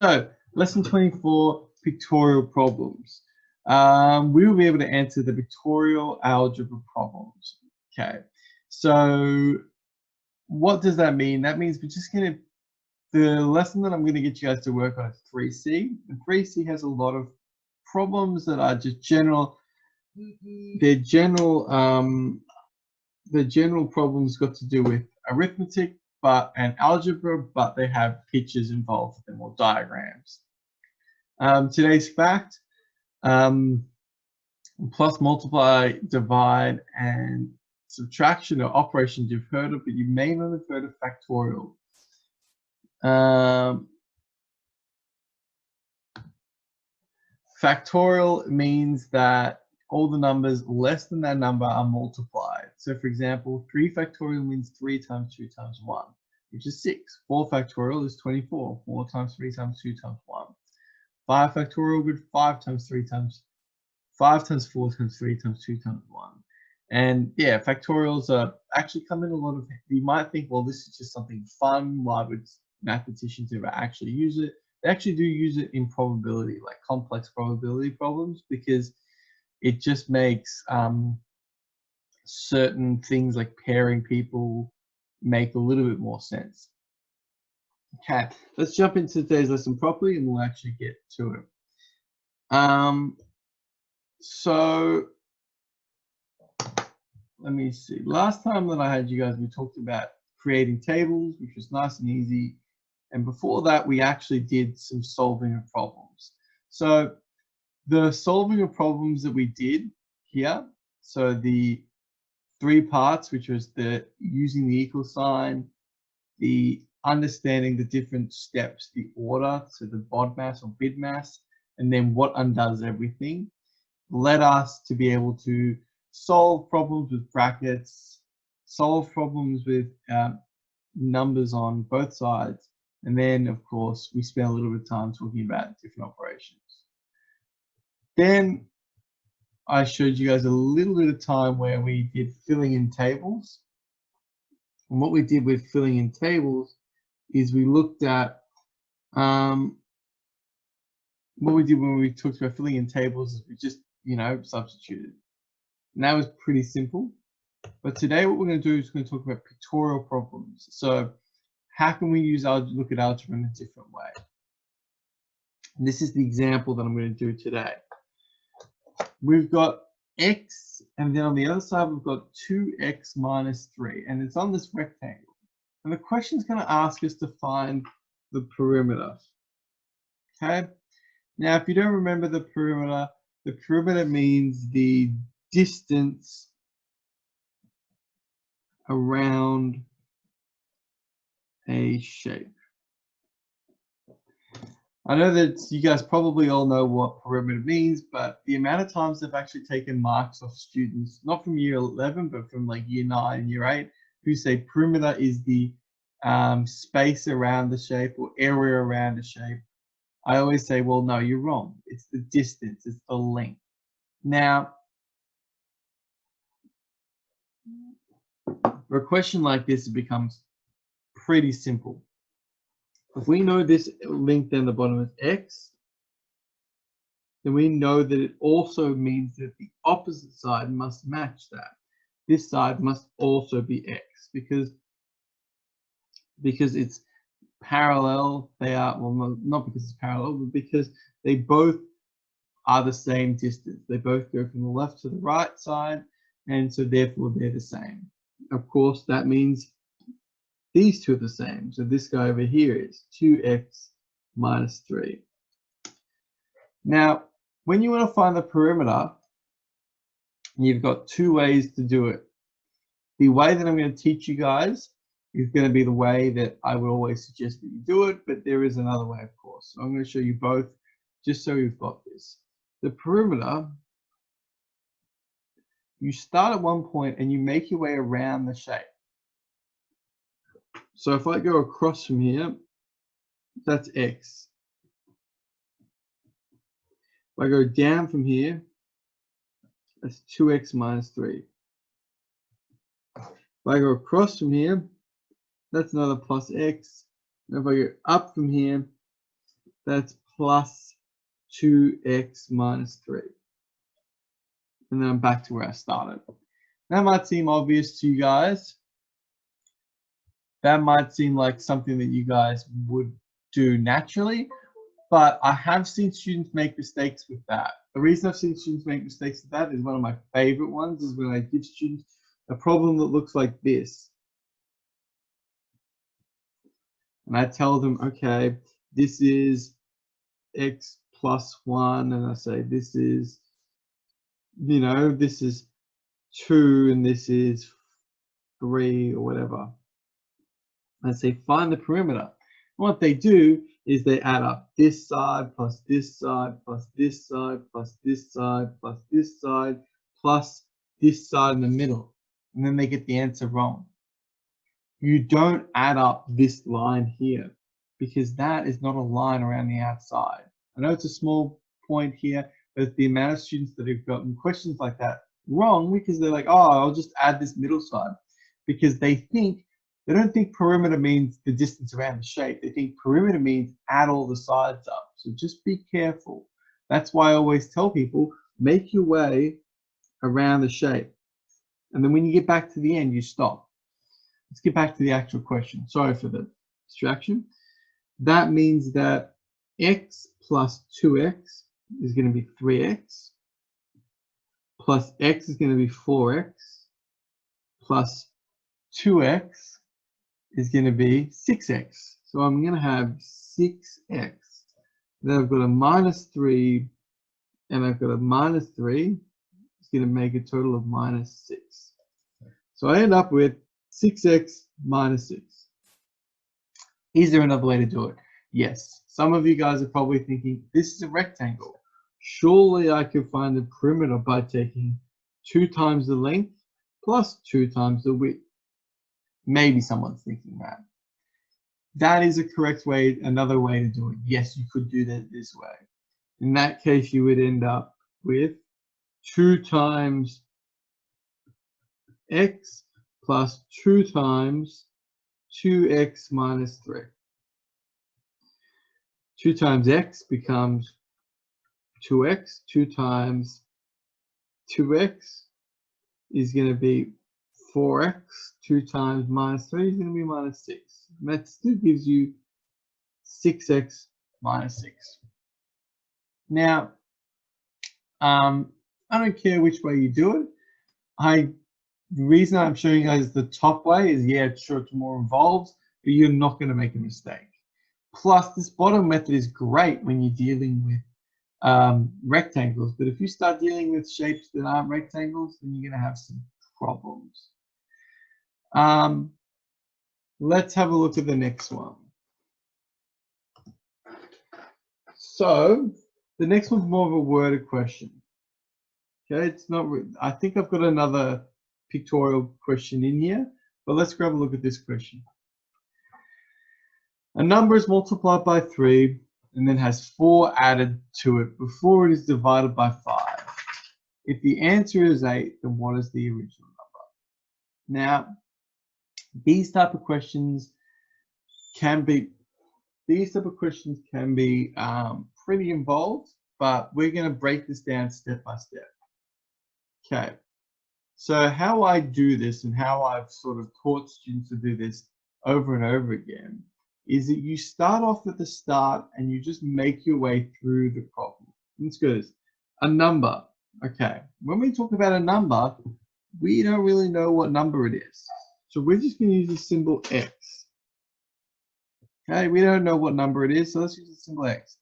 So, lesson 24, pictorial problems. We will be able to answer the pictorial algebra problems. Okay, so what does that mean? That means we're just going to, the lesson that I'm going to get you guys to work on is 3C. And 3C has a lot of problems that are just general, they're the general problems got to do with arithmetic and algebra, but they have pictures involved with them or diagrams. Today's fact, plus, multiply, divide, and subtraction are operations you've heard of, but you may not have heard of factorial. Factorial means that all the numbers less than that number are multiplied. So for example, 3 factorial means 3 times 2 times 1, which is 6. 4 factorial is 24. 4 times 3 times 2 times 1. 5 factorial would be 5 times 3 times 5 times 4 times 3 times 2 times 1. And yeah, factorials actually come in a lot of, you might think, well, this is just something fun. Why would mathematicians ever actually use it? They actually do use it in probability, like complex probability problems, because it just makes certain things like pairing people make a little bit more sense. Okay, let's jump into today's lesson properly and we'll actually get to it. So let me see. Last time that I had you guys, we talked about creating tables, which was nice and easy. And before that, we actually did some solving of problems. So the solving of problems that we did here, so the 3 parts, which was the using the equal sign, the understanding the different steps, the order, so the BODMAS or BIDMAS, and then what undoes everything, led us to be able to solve problems with brackets, solve problems with numbers on both sides, and then of course we spent a little bit of time talking about different operations. Then I showed you guys a little bit of time where we did filling in tables. And what we did with filling in tables is we looked at what we did when we talked about filling in tables is we just, substituted. And that was pretty simple. But today what we're going to do is we're going to talk about pictorial problems. So how can we look at algebra in a different way? And this is the example that I'm going to do today. We've got x, and then on the other side we've got 2x minus 3, and it's on this rectangle. And the question is going to ask us to find the perimeter. Okay. Now, if you don't remember the perimeter means the distance around a shape. I know that you guys probably all know what perimeter means, but the amount of times they've actually taken marks off students, not from year 11, but from like year 9 and year 8, who say perimeter is the space around the shape or area around a shape. I always say, well, no, you're wrong. It's the distance, it's the length. Now, for a question like this, it becomes pretty simple. If we know this length down the bottom is x, then we know that it also means that the opposite side must match that. This side must also be x because it's parallel. They are, well, not because it's parallel, but because they both are the same distance. They both go from the left to the right side, and so therefore they're the same. Of course, that means these two are the same. So this guy over here is 2x minus 3. Now, when you want to find the perimeter, you've got 2 ways to do it. The way that I'm going to teach you guys is going to be the way that I would always suggest that you do it, but there is another way, of course. So I'm going to show you both just so you've got this. The perimeter, you start at one point and you make your way around the shape. So if I go across from here, that's x. If I go down from here, that's 2x minus 3. If I go across from here, that's another plus x. And if I go up from here, that's plus 2x minus 3. And then I'm back to where I started. That might seem obvious to you guys. That might seem like something that you guys would do naturally, but I have seen students make mistakes with that. The reason I've seen students make mistakes with that is one of my favorite ones is when I give students a problem that looks like this. And I tell them, okay, this is x plus 1, and I say this is, you know, this is 2 and this is 3 or whatever. I say find the perimeter. What they do is they add up this side plus this side plus this side plus this side plus this side plus this side in the middle, and then they get the answer wrong. You don't add up this line here because that is not a line around the outside. I know it's a small point here, but the amount of students that have gotten questions like that wrong because they're like, oh, I'll just add this middle side, because they don't think perimeter means the distance around the shape. They think perimeter means add all the sides up. So just be careful. That's why I always tell people, make your way around the shape. And then when you get back to the end, you stop. Let's get back to the actual question. Sorry for the distraction. That means that x plus 2x is going to be 3x, plus x is going to be 4x, plus 2x is going to be 6x. So I'm going to have 6x. Then I've got a minus 3, and I've got a minus 3. It's going to make a total of minus 6. So I end up with 6x minus 6. Is there another way to do it? Yes. Some of you guys are probably thinking, this is a rectangle. Surely I could find the perimeter by taking 2 times the length plus 2 times the width. Maybe someone's thinking that. That is a correct way, another way to do it. Yes, you could do that this way. In that case, you would end up with 2 times x plus 2 times 2x minus 3. 2 times x becomes 2x. 2 times 2x is going to be 4x. 2 times minus 3 is going to be minus 6. And that still gives you 6x minus 6. Now, I don't care which way you do it. The reason I'm showing you guys the top way is, yeah, sure, it's more involved, but you're not going to make a mistake. Plus, this bottom method is great when you're dealing with rectangles, but if you start dealing with shapes that aren't rectangles, then you're going to have some problems. Let's have a look at the next one. So the next one's more of a worded question. Okay, it's not. I think I've got another pictorial question in here, but let's grab a look at this question. A number is multiplied by 3 and then has 4 added to it before it is divided by 5. If the answer is 8, then what is the original number? Now, these type of questions can be pretty involved, but we're going to break this down step by step. Okay, so how I do this and how I've sort of taught students to do this over and over again is that you start off at the start and you just make your way through the problem. Let's go. A number. Okay, when we talk about a number, we don't really know what number it is. So we're just going to use the symbol x. Okay, we don't know what number it is, so let's use the symbol x.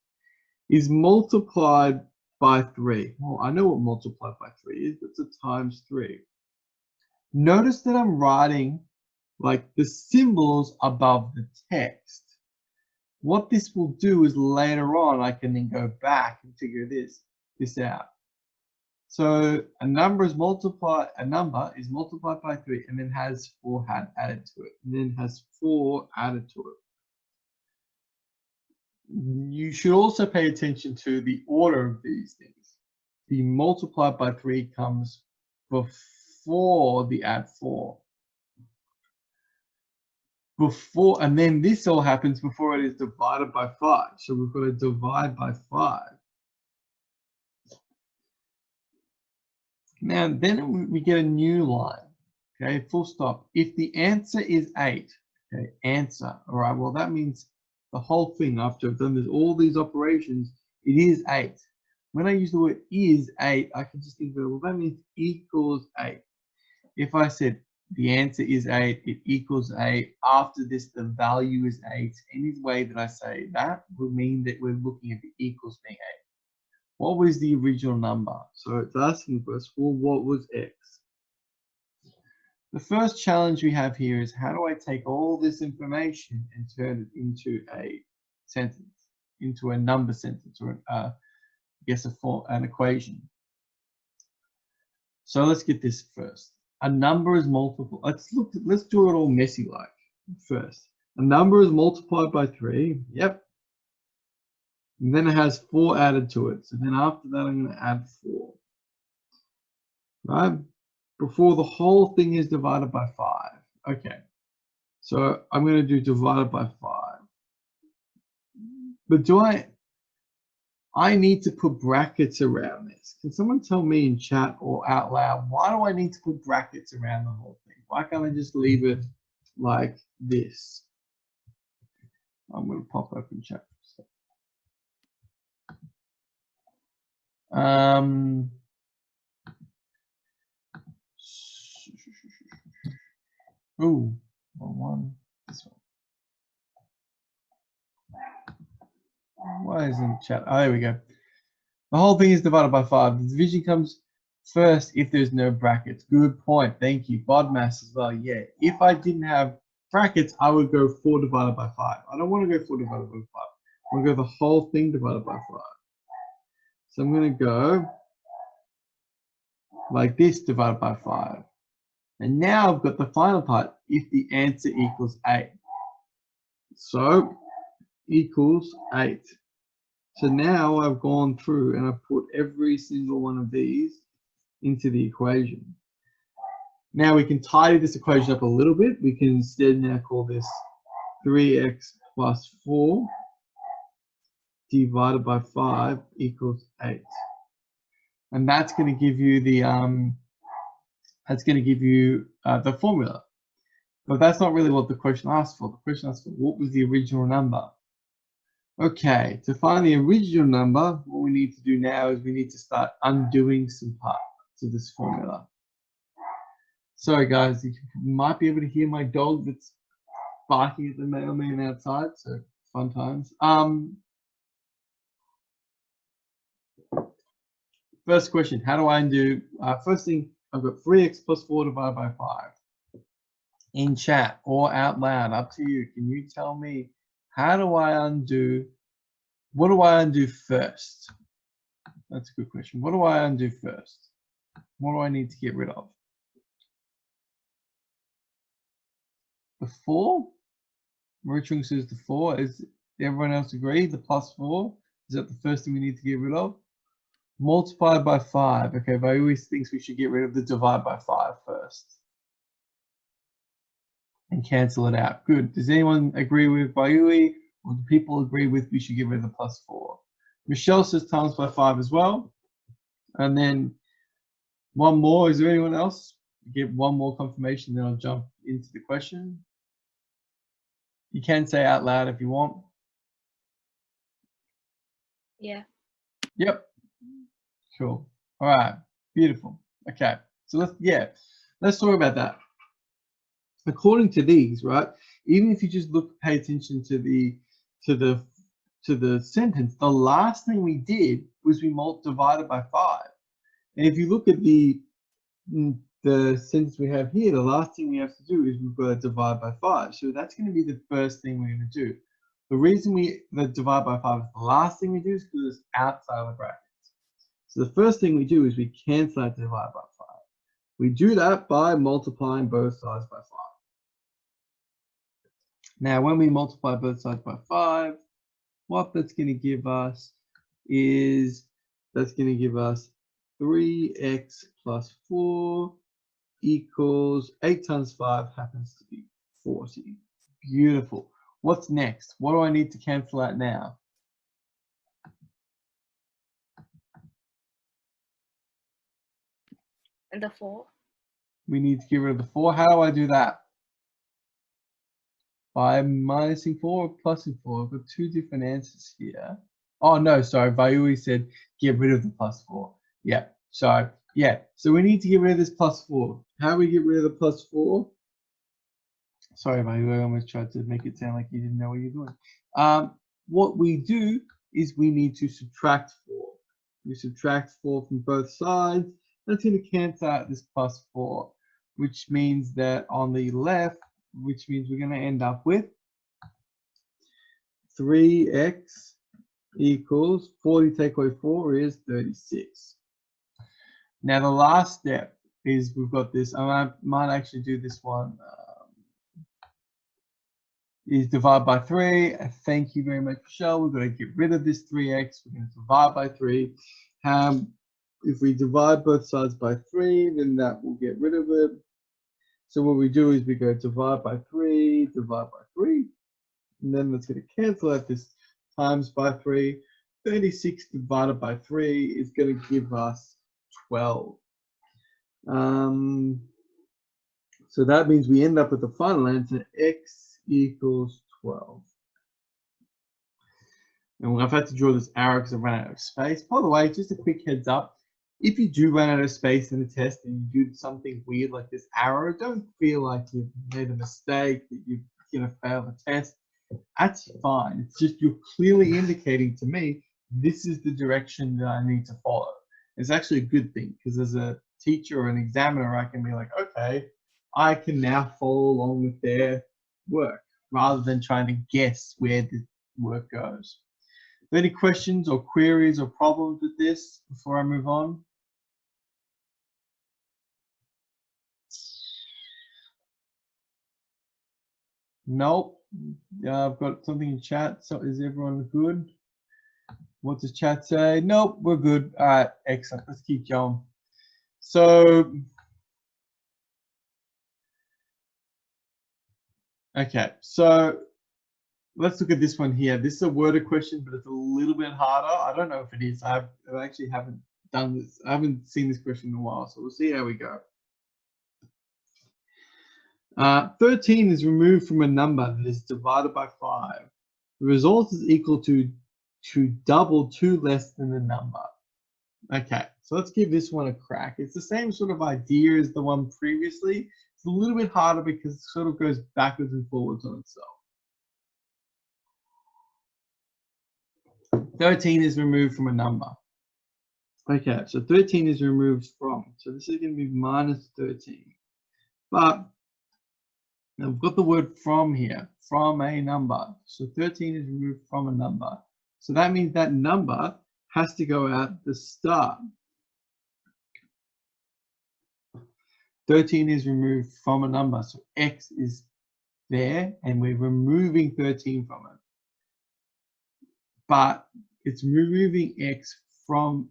Is multiplied by 3. Well, I know what multiplied by 3 is. It's a times 3. Notice that I'm writing like the symbols above the text. What this will do is later on I can then go back and figure this out. So a number is multiplied by 3 and then has 4 added to it, and then has 4 added to it. You should also pay attention to the order of these things. The multiplied by 3 comes before the add 4. before, and then this all happens before it is divided by 5. So we've got to divide by 5. Now, then we get a new line, okay, full stop. If the answer is 8, okay, answer, all right, well, that means the whole thing, after I've done all these operations, it is 8. When I use the word is 8, I can just think of it, well, that means equals 8. If I said the answer is 8, it equals 8, after this, the value is 8, any way that I say that will mean that we're looking at the equals being 8. What was the original number? So it's asking us, well, what was x? The first challenge we have here is, how do I take all this information and turn it into a sentence, into a number sentence, or I guess an equation? So let's get this first. A number is multiple. Let's do it all messy like first. A number is multiplied by 3. Yep. And then it has 4 added to it. So then after that, I'm going to add 4. Right? Before the whole thing is divided by 5. Okay. So I'm going to do divided by 5. But I need to put brackets around this. Can someone tell me in chat or out loud, why do I need to put brackets around the whole thing? Why can't I just leave it like this? I'm going to pop open chat. Ooh, one, this one. Why isn't chat? Oh, there we go. The whole thing is divided by 5. The division comes first if there's no brackets. Good point. Thank you. BODMAS as well. Yeah. If I didn't have brackets, I would go 4 divided by 5. I don't want to go 4 divided by 5. I'm going to go the whole thing divided by 5. So I'm going to go like this divided by 5. And now I've got the final part, if the answer equals 8. So equals 8. So now I've gone through and I've put every single one of these into the equation. Now we can tidy this equation up a little bit. We can instead now call this 3x plus 4 divided by 5 equals 8. And that's going to give you the the formula. But that's not really what the question asked for. The question asked for what was the original number. Okay, to find the original number, what we need to do now is we need to start undoing some parts of this formula. Sorry guys, you might be able to hear my dog that's barking at the mailman outside, so fun times. First question, how do I undo? First thing, I've got 3x plus 4 divided by 5. In chat or out loud, up to you. Can you tell me, how do I undo? What do I undo first? That's a good question. What do I undo first? What do I need to get rid of? The 4? Richung says the 4. Is everyone else agree? The plus 4? Is that the first thing we need to get rid of? Multiplied by 5. Okay, but I always think we should get rid of the divide by 5 first. And cancel it out. Good. Does anyone agree with Bayui? Or do people agree with we should get rid of the plus 4? Michelle says times by 5 as well. And then one more. Is there anyone else? Give one more confirmation, then I'll jump into the question. You can say out loud if you want. Yeah. Yep. Cool. All right. Beautiful. Okay. So let's talk about that. According to these, right? Even if you just pay attention to the sentence, the last thing we did was we divided by 5. And if you look at the sentence we have here, the last thing we have to do is we've got to divide by 5. So that's going to be the first thing we're going to do. The reason the divide by 5 is the last thing we do is because it's outside of the brackets. So the first thing we do is we cancel out divide by 5. We do that by multiplying both sides by 5. Now, when we multiply both sides by 5, what that's going to give us is, that's going to give us 3x plus 4 equals 8 times 5 happens to be 40. Beautiful. What's next? What do I need to cancel out now? And the 4. We need to get rid of the 4. How do I do that? By minusing 4 or plusing 4? I've got two different answers here. Oh no, sorry, Vayui said get rid of the +4. Yeah, so yeah, so we need to get rid of this +4. How do we get rid of the +4? Sorry, Vayui, I almost tried to make it sound like you didn't know what you're doing. What we do is we need to subtract 4. We subtract 4 from both sides. That's going to cancel out this +4, which means that on the left, which means we're going to end up with 3x equals 40 take away 4 is 36. Now the last step is we've got this. I might actually do this one. Is divide by 3. Thank you very much, Michelle. We're going to get rid of this 3x. We're going to divide by 3. If we divide both sides by 3, then that will get rid of it. So what we do is we go divide by 3, divide by 3, and then that's going to cancel out this times by 3. 36 divided by 3 is going to give us 12. So that means we end up with the final answer, x equals 12. And I've had to draw this arrow because I ran out of space. By the way, just a quick heads up. If you do run out of space in a test and you do something weird like this arrow, don't feel like you've made a mistake, that you're going to fail the test. That's fine. It's just you're clearly indicating to me this is the direction that I need to follow. It's actually a good thing because as a teacher or an examiner, I can be like, okay, I can now follow along with their work rather than trying to guess where the work goes. Any questions or queries or problems with this before I move on? Nope. I've got something in chat. So is everyone good? What does chat say? Nope, we're good. All right, excellent. Let's keep going. So, okay, so let's look at this one here. This is a worded question, but it's a little bit harder. I don't know if it is. I actually haven't done this. I haven't seen this question in a while, so we'll see how we go. 13 is removed from a number that is divided by 5. The result is equal to double 2 less than the number. Okay, so let's give this one a crack. It's the same sort of idea as the one previously. It's a little bit harder because it sort of goes backwards and forwards on itself. 13 is removed from a number. Okay, so 13 is removed from. So this is going to be minus 13. But now we've got the word from here, from a number. So 13 is removed from a number. So that means that number has to go out the start. 13 is removed from a number. So x is there and we're removing 13 from it. But it's removing x from,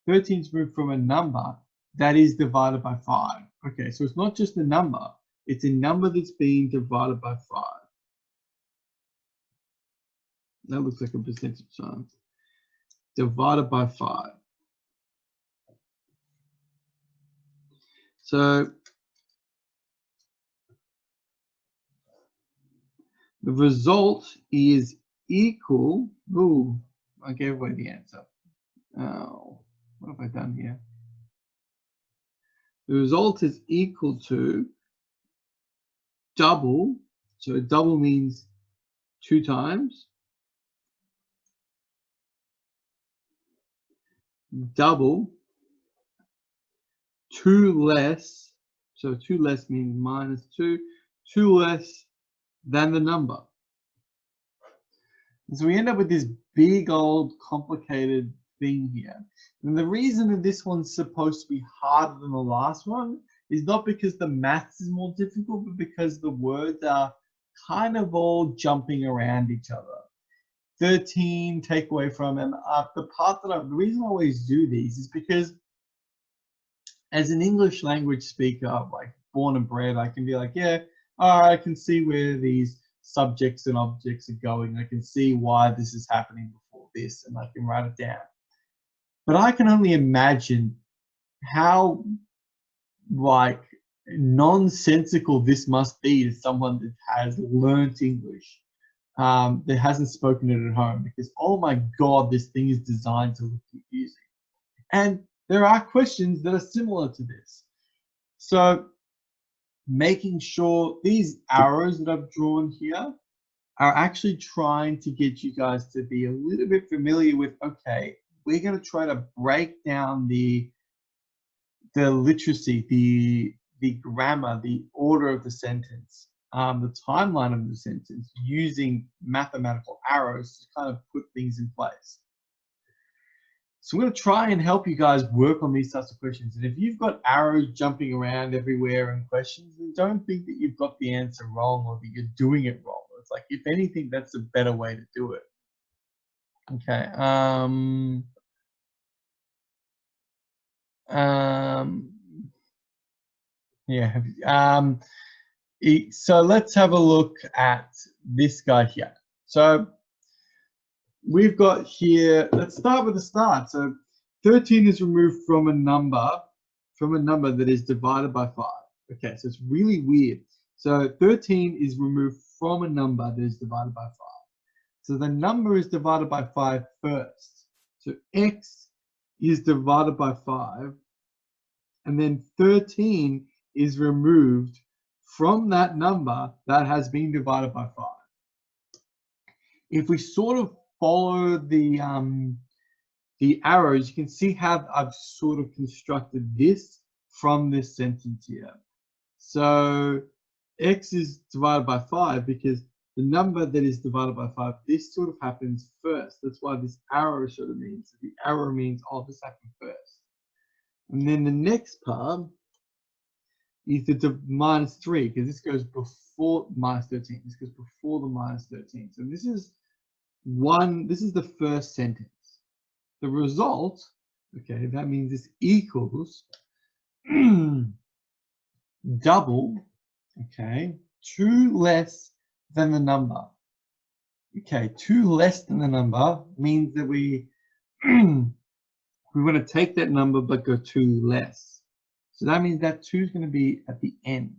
13 is removed from a number that is divided by 5. Okay, so it's not just a number. It's a number that's being divided by 5. That looks like a percentage sign. Divided by 5. So the result is equal. Ooh, I gave away the answer. Oh, what have I done here? The result is equal to double. So double means 2 times. Double 2 less. So 2 less means minus 2. 2 less than the number. And so we end up with this big old complicated thing here. And the reason that this one's supposed to be harder than the last one is not because the maths is more difficult, but because the words are kind of all jumping around each other. 13 take away from, and the reason I always do these is because as an English language speaker, like born and bred, I can be like, yeah, I can see where these subjects and objects are going. I can see why this is happening before this, and I can write it down. But I can only imagine how like nonsensical this must be to someone that has learnt English, that hasn't spoken it at home, because oh my god, this thing is designed to look confusing. And there are questions that are similar to this. So making sure these arrows that I've drawn here are actually trying to get you guys to be a little bit familiar with, okay, we're going to try to break down the literacy, the grammar, the order of the sentence, the timeline of the sentence, using mathematical arrows to kind of put things in place. So I'm going to try and help you guys work on these types of questions. And if you've got arrows jumping around everywhere in questions, then don't think that you've got the answer wrong or that you're doing it wrong. It's like, if anything, that's a better way to do it. Okay. Yeah. So let's have a look at this guy here. So we've got here, let's start with the start. So 13 is removed from a number that is divided by 5. Okay, so it's really weird. So 13 is removed from a number that is divided by 5. So the number is divided by 5 first. So x is divided by 5, and then 13 is removed from that number that has been divided by 5. If we sort of follow the arrows, you can see how I've sort of constructed this from this sentence here. So x is divided by 5 because the number that is divided by 5, this sort of happens first. That's why this arrow sort of means, the arrow means, oh, this happened first. And then the next part is the minus 3, because this goes before minus 13. This goes before the minus 13. So this is the first sentence. The result, okay, that means this equals double, okay, 2 less than the number. Okay, 2 less than the number means that we want to take that number but go 2 less. So that means that 2 is going to be at the end.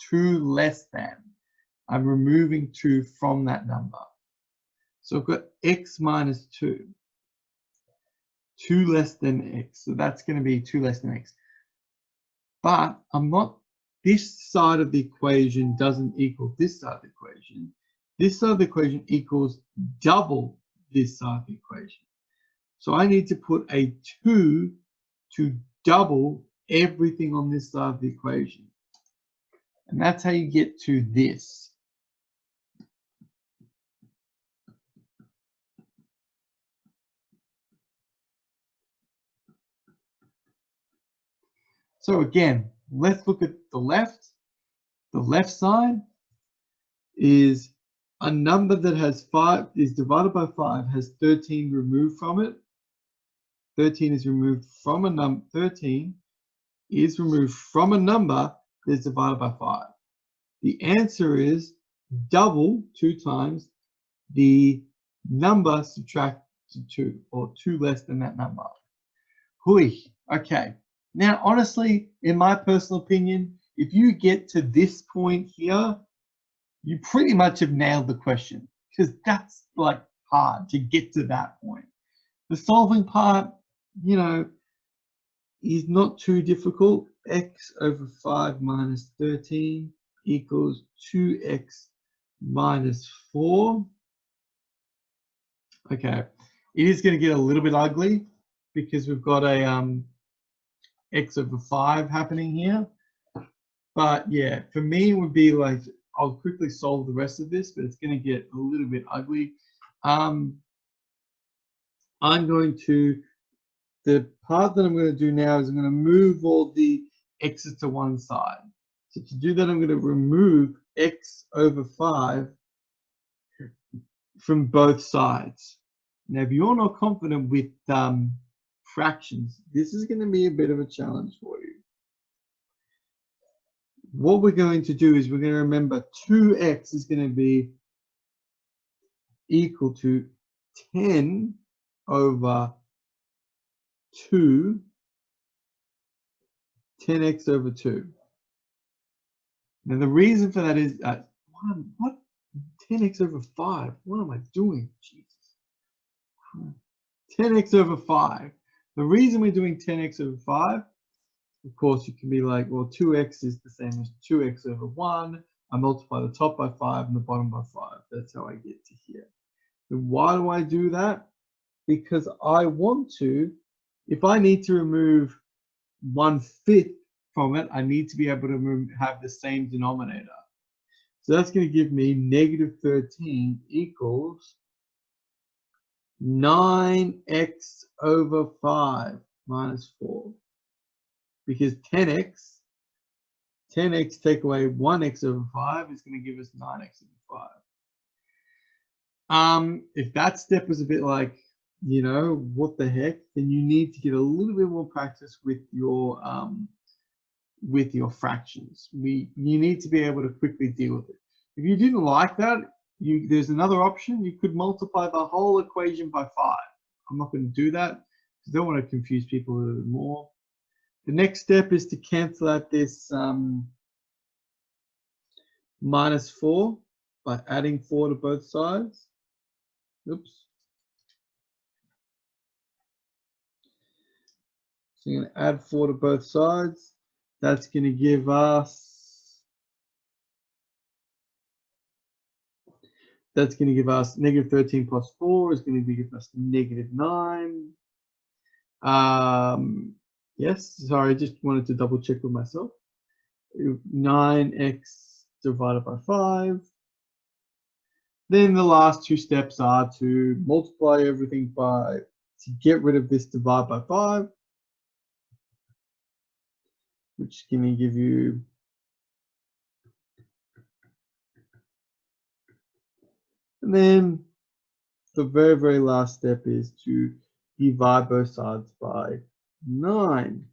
2 less than. I'm removing 2 from that number. So I've got x minus 2. 2 less than x. So that's going to be 2 less than x. But this side of the equation doesn't equal this side of the equation. This side of the equation equals double this side of the equation. So I need to put a 2 to double everything on this side of the equation. And that's how you get to this. So again, let's look at the left. The left side is a number that has 5, is divided by 5, has 13 removed from it. 13 is removed from a number. 13 is removed from a number that is divided by 5. The answer is double 2 times the number subtracted 2, or 2 less than that number. Hui. Okay. Now, honestly, in my personal opinion, if you get to this point here, you pretty much have nailed the question, because that's like hard to get to that point. The solving part, you know, is not too difficult. X over 5 minus 13 equals 2x minus 4. Okay, it is going to get a little bit ugly because we've got a x over 5 happening here. But yeah, for me it would be like, I'll quickly solve the rest of this, but it's going to get a little bit ugly. I'm going to, the part that I'm going to do now is I'm going to move all the x's to one side. So to do that, I'm going to remove x over 5 from both sides. Now, if you're not confident with fractions, this is going to be a bit of a challenge for you. what we're going to do is we're going to remember 2x is going to be equal to 10 over 2, 10x over 2. Now the reason for that is, what? 10x over 5? What am I doing? Jesus. 10x over 5. The reason we're doing 10x over 5, of course, you can be like, well, 2x is the same as 2x over 1. I multiply the top by 5 and the bottom by 5. That's how I get to here. And why do I do that? Because I want to, if I need to remove 1/5 from it, I need to be able to have the same denominator. So that's going to give me negative 13 equals 9x over 5 minus 4. Because 10x take away 1x over 5 is going to give us 9x over 5. If that step was a bit like, you know, what the heck, then you need to get a little bit more practice with your fractions. You need to be able to quickly deal with it. If you didn't like that, there's another option. You could multiply the whole equation by 5. I'm not going to do that because I don't want to confuse people a little bit more. The next step is to cancel out this minus 4 by adding 4 to both sides. Oops. So you're going to add 4 to both sides. That's going to give us negative 13 plus 4 is going to give us negative 9. Yes, sorry, just wanted to double check with myself. 9x divided by 5. Then the last two steps are to multiply everything to get rid of this divide by 5, which is going to give you and then the very, very last step is to divide both sides by 9,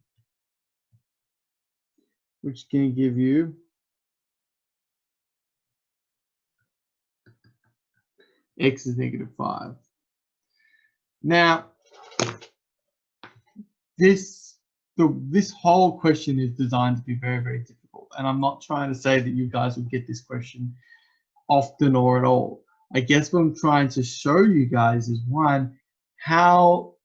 which is going to give you x is negative 5. Now, this whole question is designed to be very, very difficult. And I'm not trying to say that you guys will get this question often or at all. I guess what I'm trying to show you guys is, one, how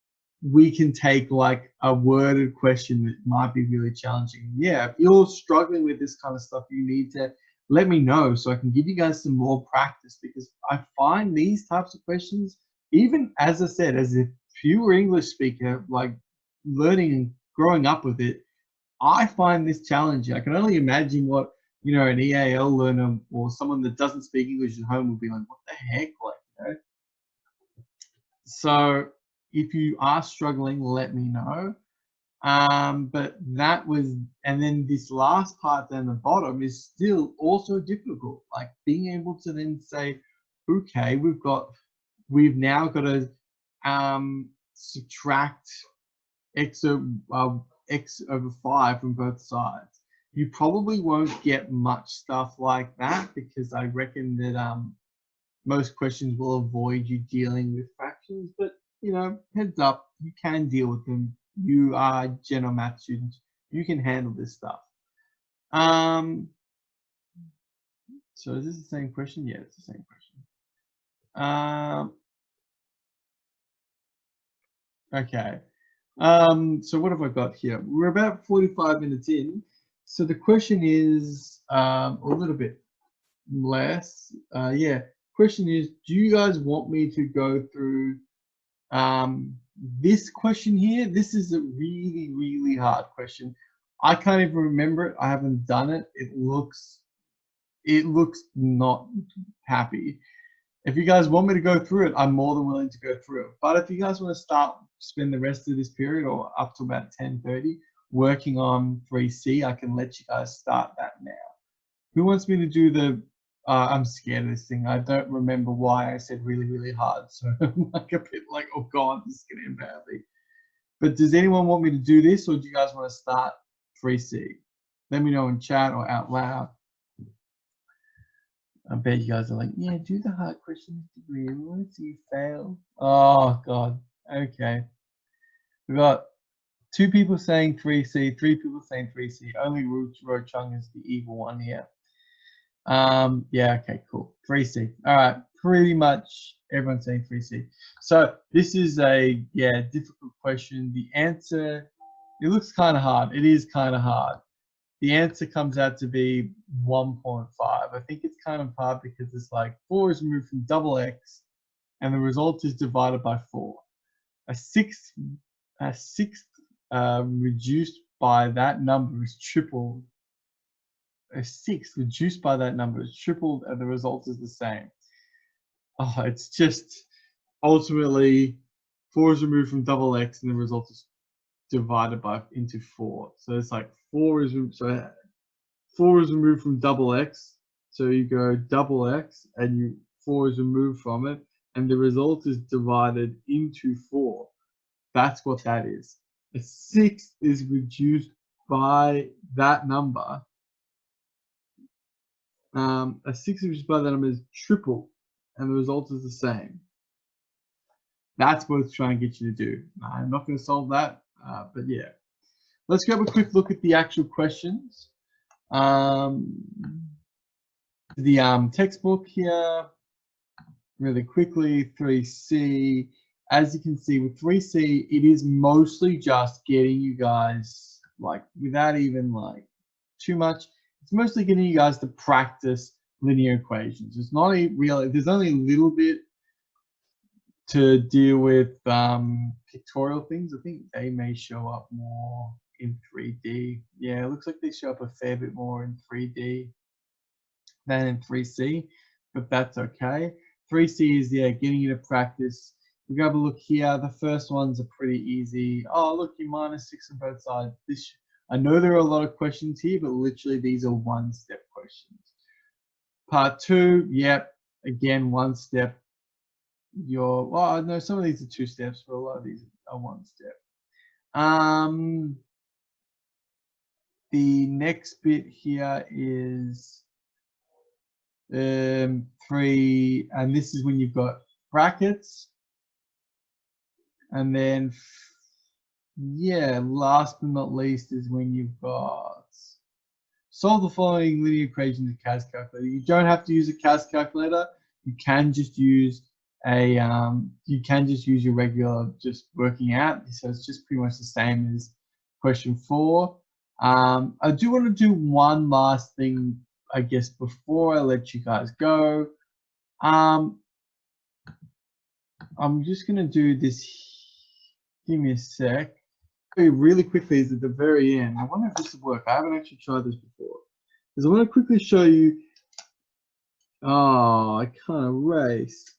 we can take like a worded question that might be really challenging. Yeah, if you're struggling with this kind of stuff, you need to let me know so I can give you guys some more practice, because I find these types of questions, even as I said, as a pure English speaker, like learning and growing up with it, I find this challenging. I can only imagine what, you know, an EAL learner or someone that doesn't speak English at home would be like, what the heck? Like, you know? So if you are struggling, let me know. But that was, and then this last part down the bottom is still also difficult. Like being able to then say, okay, we've now got to subtract x over 5 from both sides. You probably won't get much stuff like that, because I reckon that most questions will avoid you dealing with fractions. But you know, heads up, you can deal with them. You are general math students. You can handle this stuff. So is this the same question? Yeah, it's the same question. Okay. So what have I got here? We're about 45 minutes in. So the question is a little bit less. Yeah. Question is, do you guys want me to go through this question here? This is a really, really hard question. I can't even remember it. I haven't done it. It looks not happy. If you guys want me to go through it, I'm more than willing to go through it. But if you guys want to spend the rest of this period or up to about 10:30 working on 3C, I can let you guys start that now. Who wants me to do the, I'm scared of this thing. I don't remember why I said really, really hard. So I'm like a bit like, oh God, this is going to end badly. But does anyone want me to do this, or do you guys want to start 3C? Let me know in chat or out loud. I bet you guys are like, yeah, do the hard questions degree. We want to see you fail. Oh, God. Okay. We got 2 people saying 3C, 3 people saying 3C. Only Ro Chung is the evil one here. Yeah, okay, cool. 3C. All right, pretty much everyone's saying 3C. So this is a, yeah, difficult question. The answer, it looks kind of hard. It is kind of hard. The answer comes out to be 1.5. I think it's kind of hard because it's like 4 is removed from double x, and the result is divided by 4. A sixth reduced by that number is tripled. A sixth reduced by that number is tripled, and the result is the same. Oh, it's just ultimately 4 is removed from double x, and the result is divided by into 4. So it's like 4 is removed from double x. So you go double x, and 4 is removed from it, and the result is divided into 4. That's what that is. A sixth is reduced by that number. A sixth reduced by that number is triple, and the result is the same. That's what it's trying to get you to do. I'm not going to solve that, but yeah. Let's grab a quick look at the actual questions. The textbook here, really quickly, 3C. As you can see with 3C, it is mostly just getting you guys, like, without even like too much, it's mostly getting you guys to practice linear equations. It's not a real, there's only a little bit to deal with pictorial things. I think they may show up more in 3D. Yeah, it looks like they show up a fair bit more in 3D than in 3C, but that's okay. 3C is, yeah, getting you to practice. We have a look here. The first ones are pretty easy. Oh, look, you -6 on both sides. This, I know there are a lot of questions here, but literally these are one-step questions. Part 2, yep, again, one step. Well, no, some of these are 2 steps, but a lot of these are 1 step. The next bit here is 3, and this is when you've got brackets. And then, yeah, last but not least is when you've got solve the following linear equations in CAS calculator. You don't have to use a CAS calculator. You can just use your regular just working out. So it's just pretty much the same as question 4. I do want to do one last thing, I guess, before I let you guys go. I'm just going to do this. Give me a sec. Really quickly is at the very end. I wonder if this will work. I haven't actually tried this before. Because I want to quickly show you. Oh, I can't erase.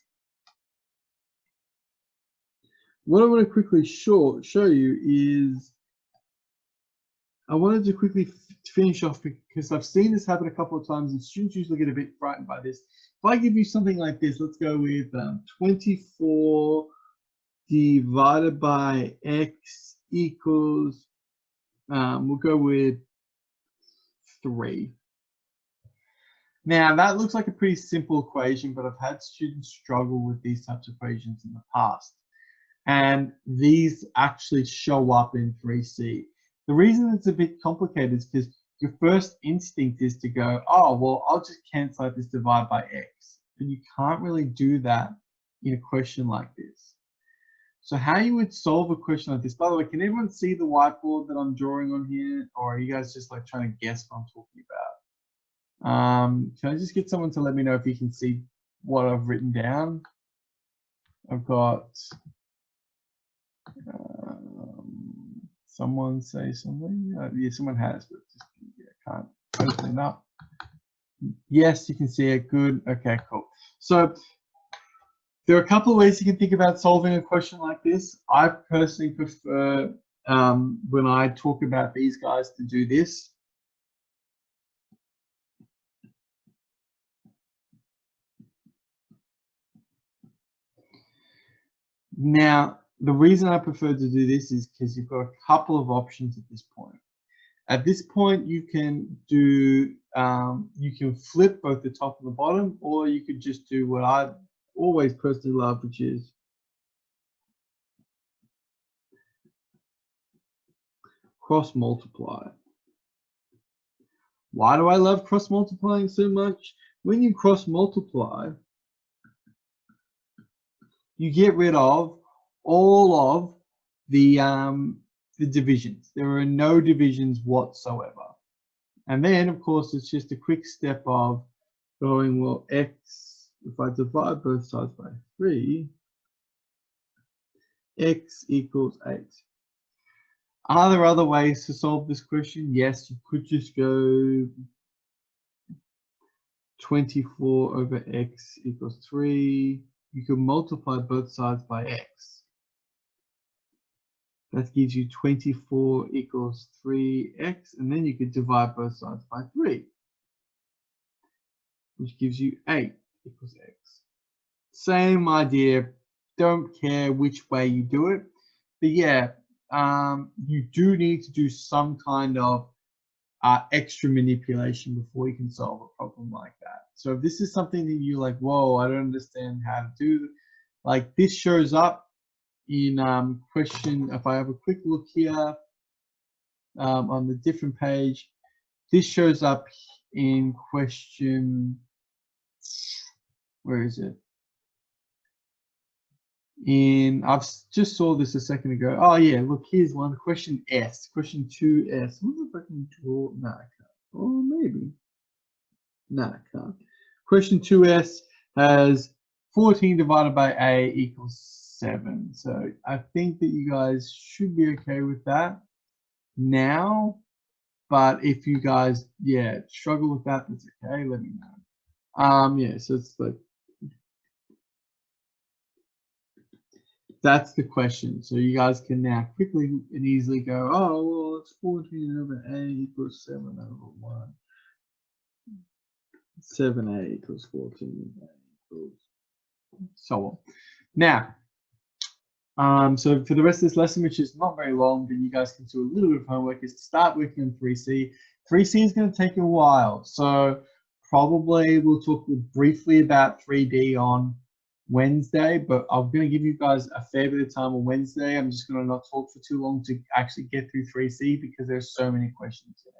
What I want to quickly show you is I wanted to quickly finish off because I've seen this happen a couple of times and students usually get a bit frightened by this. If I give you something like this, let's go with 24 divided by x equals, we'll go with 3. Now that looks like a pretty simple equation, but I've had students struggle with these types of equations in the past. And these actually show up in 3C. The reason it's a bit complicated is because your first instinct is to go, oh, well, I'll just cancel out this divide by x. But you can't really do that in a question like this. So how you would solve a question like this, by the way, can everyone see the whiteboard that I'm drawing on here? Or are you guys just like trying to guess what I'm talking about? Can I just get someone to let me know if you can see what I've written down? I've got someone say something. Yeah, someone has, but just can't open it up. Yes, you can see it. Good. Okay, cool. So there are a couple of ways you can think about solving a question like this. I personally prefer when I talk about these guys to do this. Now, the reason I prefer to do this is because you've got a couple of options at this point. At this point, you can do, you can flip both the top and the bottom, or you could just do what I always personally love, which is cross multiply. Why do I love cross multiplying so much? When you cross multiply, you get rid of all of the divisions. There are no divisions whatsoever. And then, of course, it's just a quick step of going, well, x, if I divide both sides by 3, x equals 8. Are there other ways to solve this question? Yes, you could just go 24 over x equals 3. You can multiply both sides by x. That gives you 24 equals 3x, and then you could divide both sides by 3, which gives you 8 equals x. Same idea, don't care which way you do it, but yeah, you do need to do some kind of extra manipulation before you can solve a problem like that. So if this is something that you're like, whoa, I don't understand how to do, like this shows up in question, if I have a quick look here on the different page, this shows up in question, where is it? I've just saw this a second ago. Oh yeah, look, here's one, question S, question 2S. I wonder if I can draw, no, I can't. Or maybe, no, I can't. Question 2S has 14 divided by A equals 7. So I think that you guys should be okay with that now. But if you guys, yeah, struggle with that, that's okay, let me know. Yeah, so it's like, that's the question. So you guys can now quickly and easily go, oh, well, it's 14 over A equals 7 over 1. 7A equals 14, A equals so on. Now, so for the rest of this lesson, which is not very long, but you guys can do a little bit of homework, is to start working on 3C. 3C is going to take a while, so probably we'll talk briefly about 3D on Wednesday, but I'm going to give you guys a fair bit of time on Wednesday. I'm just going to not talk for too long to actually get through 3C because there's so many questions in it.